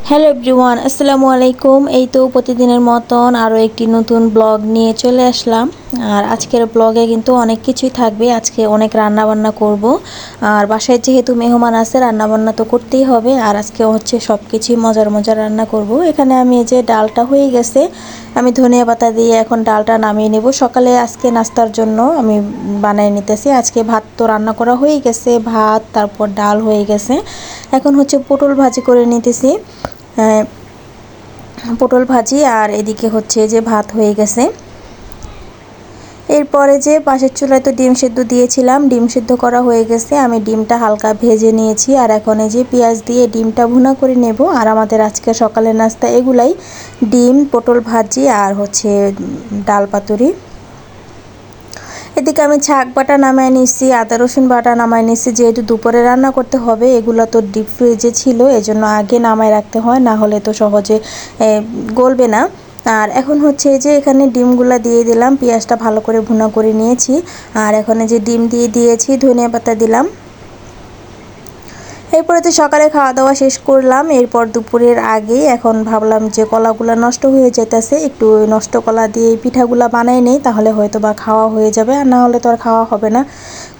Hello everyone, আসসালামু আলাইকুম। এই তো প্রতিদিনের মতন আরও একটি নতুন ব্লগ নিয়ে চলে আসলাম। আর আজকের ব্লগে কিন্তু অনেক কিছুই থাকবে। আজকে অনেক রান্না বান্না করব। আর বাসায় যেহেতু মেহমান আছে, রান্না বান্না তো করতেই হবে। আর আজকে হচ্ছে সব কিছুই মজার মজার রান্না করব। এখানে আমি এই যে ডালটা হয়ে গেছে, আমি ধনিয়া পাতা দিয়ে এখন ডালটা নামিয়ে নেব। সকালে আজকে নাস্তার জন্য আমি বানিয়ে নিতেছি। আজকে ভাত তো রান্না করা হয়ে গেছে, ভাত তারপর ডাল হয়ে গেছে। এখন হচ্ছে পটল ভাজি করে নিতেছি। পটল ভাজি আর এদিকে হচ্ছে যে ভাত হয়ে গেছে। এরপরে যে পাশের চুলায় তো ডিম সেদ্ধ দিয়েছিলাম, ডিম সেদ্ধ করা হয়ে গেছে। আমি ডিমটা হালকা ভেজে নিয়েছি আর এখন এই যে পেঁয়াজ দিয়ে ডিমটা ভুনা করে নেব। আর আমাদের আজকে সকালের নাস্তা এগুলাই, ডিম, পটল ভাজি আর হচ্ছে ডাল পাতুরি। এদিকে আমি শাক বাটা নামায় নিচ্ছি, আদা রসুন বাটা নামায় নিচ্ছি। যেহেতু দুপুরে রান্না করতে হবে, এগুলো তো ডিপ ফ্রিজে ছিল, এজন্য আগে নামায় রাখতে হয়, না হলে তো সহজে গলবে না। আর এখন হচ্ছে যে এখানে ডিমগুলো দিয়ে দিলাম, পেঁয়াজটা ভালো করে ভুনা করে নিয়েছি। আর এখন যে ডিম দিয়ে দিয়েছি, ধনিয়া পাতা দিলাম। এরপরে তো সকালে খাওয়া দাওয়া শেষ করলাম। এরপর দুপুরের আগে এখন ভাবলাম যে কলাগুলো নষ্ট হয়ে যেতেছে, একটু নষ্ট কলা দিয়ে পিঠাগুলো বানাই নেই, তাহলে হয়তো বা খাওয়া হয়ে যাবে। আর না হলে তো আর খাওয়া হবে না,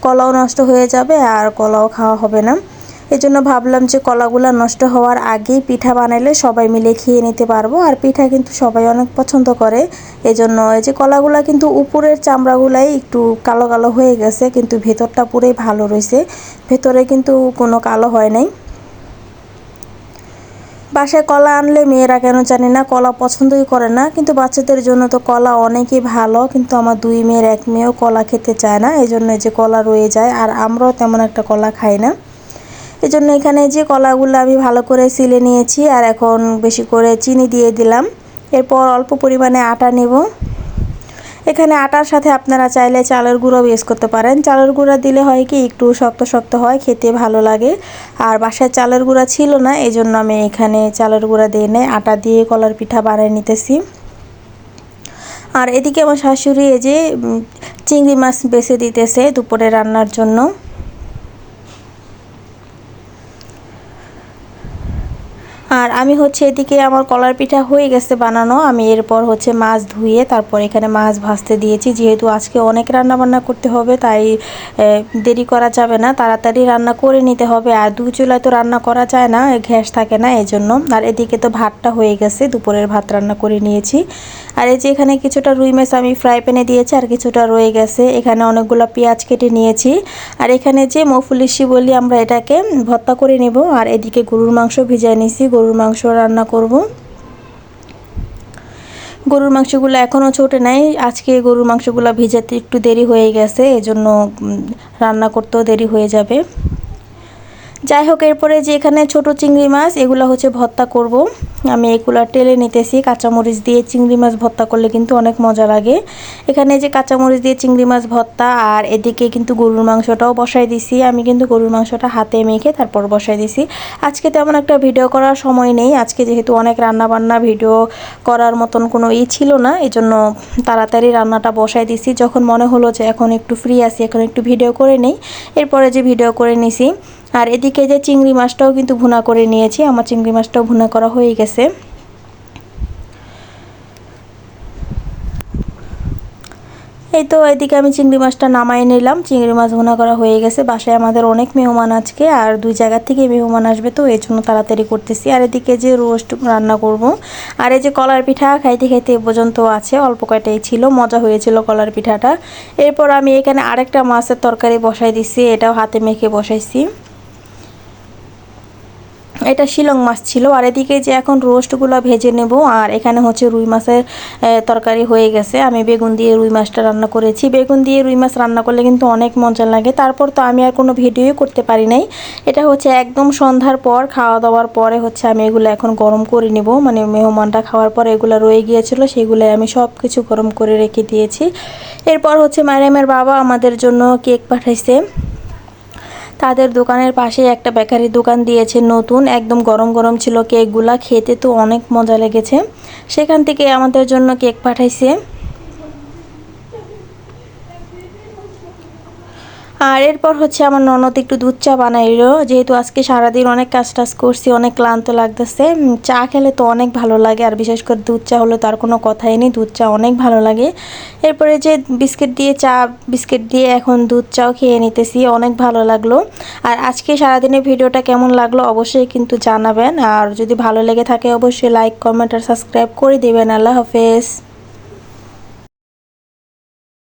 কলাও নষ্ট হয়ে যাবে আর কলাও খাওয়া হবে না। এজন্য ভাবলাম যে কলাগুলো নষ্ট হওয়ার আগেই পিঠা বানাইলে সবাই মিলে খেয়ে নিতে পারবো। আর পিঠা কিন্তু সবাই অনেক পছন্দ করে। এজন্য এই যে কলাগুলো কিন্তু উপরের চামড়াগুলাই একটু কালো কালো হয়ে গেছে, কিন্তু ভেতরটা পুরোই ভালো রয়েছে, ভেতরে কিন্তু কোনো কালো হয় নাই। বাসায় কলা আনলে মেয়েরা কেন জানি না কলা পছন্দই করে না, কিন্তু বাচ্চাদের জন্য তো কলা অনেকই ভালো। কিন্তু আমার দুই মেয়ের এক মেয়েও কলা খেতে চায় না, এই জন্য যে কলা রয়ে যায়। আর আমরাও তেমন একটা কলা খাই না। এই জন্য এখানে যে কলাগুলো আমি ভালো করে ছিলে নিয়েছি আর এখন বেশি করে চিনি দিয়ে দিলাম। এরপর অল্প পরিমাণে আটা নেব। এখানে আটার সাথে আপনারা চাইলে চালের গুঁড়ো ইউজ করতে পারেন। চালের গুঁড়া দিলে হয় কি একটু শক্ত শক্ত হয়, খেতে ভালো লাগে। আর বাসায় চালের গুঁড়া ছিল না, এই জন্য আমি এখানে চালের গুঁড়া দিয়ে নেই, আটা দিয়ে কলার পিঠা বানিয়ে নিতেছি। আর এদিকে আমার শাশুড়ি এই যে চিংড়ি মাছ বেছে দিতেছে দুপুরে রান্নার জন্য। আর আমি হচ্ছে এদিকে আমার কলার পিঠা হয়ে গেছে বানানো। আমি এরপর হচ্ছে মাছ ধুয়ে তারপর এখানে মাছ ভাজতে দিয়েছি। যেহেতু আজকে অনেক রান্না বান্না করতে হবে, তাই দেরি করা যাবে না, তাড়াতাড়ি রান্না করে নিতে হবে। আর দুই চুলায় তো রান্না করা যায় না, গ্যাস থাকে না, এই জন্য। আর এদিকে তো ভাতটা হয়ে গেছে, দুপুরের ভাত রান্না করে নিয়েছি। আর এই যে এখানে কিছুটা রুই মাছ আমি ফ্রাই প্যানে দিয়েছি আর কিছুটা রয়ে গেছে। এখানে অনেকগুলো পেঁয়াজ কেটে নিয়েছি। আর এখানে যে মফুলিশি বলি আমরা, এটাকে ভর্তা করে নেব। আর এদিকে গরুর মাংস ভিজিয়ে নিয়েছি, গরুর মাংস রান্না করব। গরুর মাংসগুলো এখনও ছোটে নাই, আজকে গরুর মাংসগুলো ভিজাতে একটু দেরি হয়ে গেছে, এজন্য রান্না করতেও দেরি হয়ে যাবে। যাই হোক, এরপরে যে এখানে ছোট চিংড়ি মাছ, এগুলো হচ্ছে ভর্তা করব। আমি এগুলো টেলে নিতেছি। কাঁচামরিচ দিয়ে চিংড়ি মাছ ভর্তা করলে কিন্তু অনেক মজা লাগে। এখানে যে কাঁচামরিচ দিয়ে চিংড়ি মাছ ভর্তা, আর এদিকে কিন্তু গরুর মাংসটাও বসাই দিছি। আমি কিন্তু গরুর মাংসটা হাতে মেখে তারপর বসাই দিছি। আজকে তেমন একটা ভিডিও করার সময় নেই, আজকে যেহেতু অনেক রান্না বান্না, ভিডিও করার মতন কোনো ছিল না, এজন্য তাড়াতাড়ি রান্নাটা বসাই দিছি। যখন মনে হলো যে এখন একটু ফ্রি আছি, এখন একটু ভিডিও করে নেই, এরপরে যে ভিডিও করে নিছি। আর এদিকে যে চিংড়ি মাছটাও কিন্তু ভুনা করে নিয়েছি, আমার চিংড়ি মাছটাও ভুনা করা হয়ে গেছে। এই তো এদিকে আমি চিংড়ি মাছটা নামাই নিলাম, চিংড়ি মাছ ভুনা করা হয়ে গেছে। বাসায় আমাদের অনেক মেহমান আজকে, আর দুই জায়গা থেকে মেহমান আসবে, তো এই জন্য তাড়াতাড়ি করতেছি। আর এদিকে যে রোস্ট রান্না করব। আর এই যে কলার পিঠা খাইতে খাইতে এ পর্যন্ত আছে, অল্প কয়টাই ছিল, মজা হয়েছিল কলার পিঠাটা। এরপর আমি এখানে আরেকটা মাছের তরকারি বসাই দিছি, এটাও হাতে মেখে বসাইছি। এটা শিলং মাছ ছিল। আর এদিকে যে এখন রোস্টগুলো ভেজে নেব। আর এখানে হচ্ছে রুই মাছের তরকারি হয়ে গেছে। আমি বেগুন দিয়ে রুই মাছটা রান্না করেছি। বেগুন দিয়ে রুই মাছ রান্না করলে কিন্তু অনেক মজা লাগে। তারপর তো আমি আর কোনো ভিডিওই করতে পারি নাই। এটা হচ্ছে একদম সন্ধ্যার পর, খাওয়া দাওয়ার পরে হচ্ছে আমি এগুলো এখন গরম করে নেব। মানে মেহমানটা খাওয়ার পর এগুলো রয়ে গিয়েছিল, সেগুলো আমি সব কিছু গরম করে রেখে দিয়েছি। এরপর হচ্ছে মারিয়ামের বাবা আমাদের জন্য কেক পাঠাইছে। তাদের দোকানের পাশে একটা বেকারি দোকান দিয়েছে নতুন, একদম গরম গরম ছিল কেকগুলা, খেতে তো অনেক মজা লেগেছে। সেখান থেকে আমাদের জন্য কেক পাঠাইছে। আর এরপর হচ্ছে আমার ননদ একটু দুধ চা বানাইলো, যেহেতু আজকে সারাদিন অনেক কাজ টাজ করছি, অনেক ক্লান্ত লাগতেছে। চা খেলে তো অনেক ভালো লাগে, আর বিশেষ করে দুধ চা হলে তার কোনো কথাই নেই, দুধ চা অনেক ভালো লাগে। এরপরে যে বিস্কিট দিয়ে এখন দুধ চাও খেয়ে নিতেছি, অনেক ভালো লাগলো। আর আজকে সারাদিনের ভিডিওটা কেমন লাগলো অবশ্যই কিন্তু জানাবেন, আর যদি ভালো লেগে থাকে অবশ্যই লাইক কমেন্ট আর সাবস্ক্রাইব করে দিবেন। আল্লাহ হাফেজ।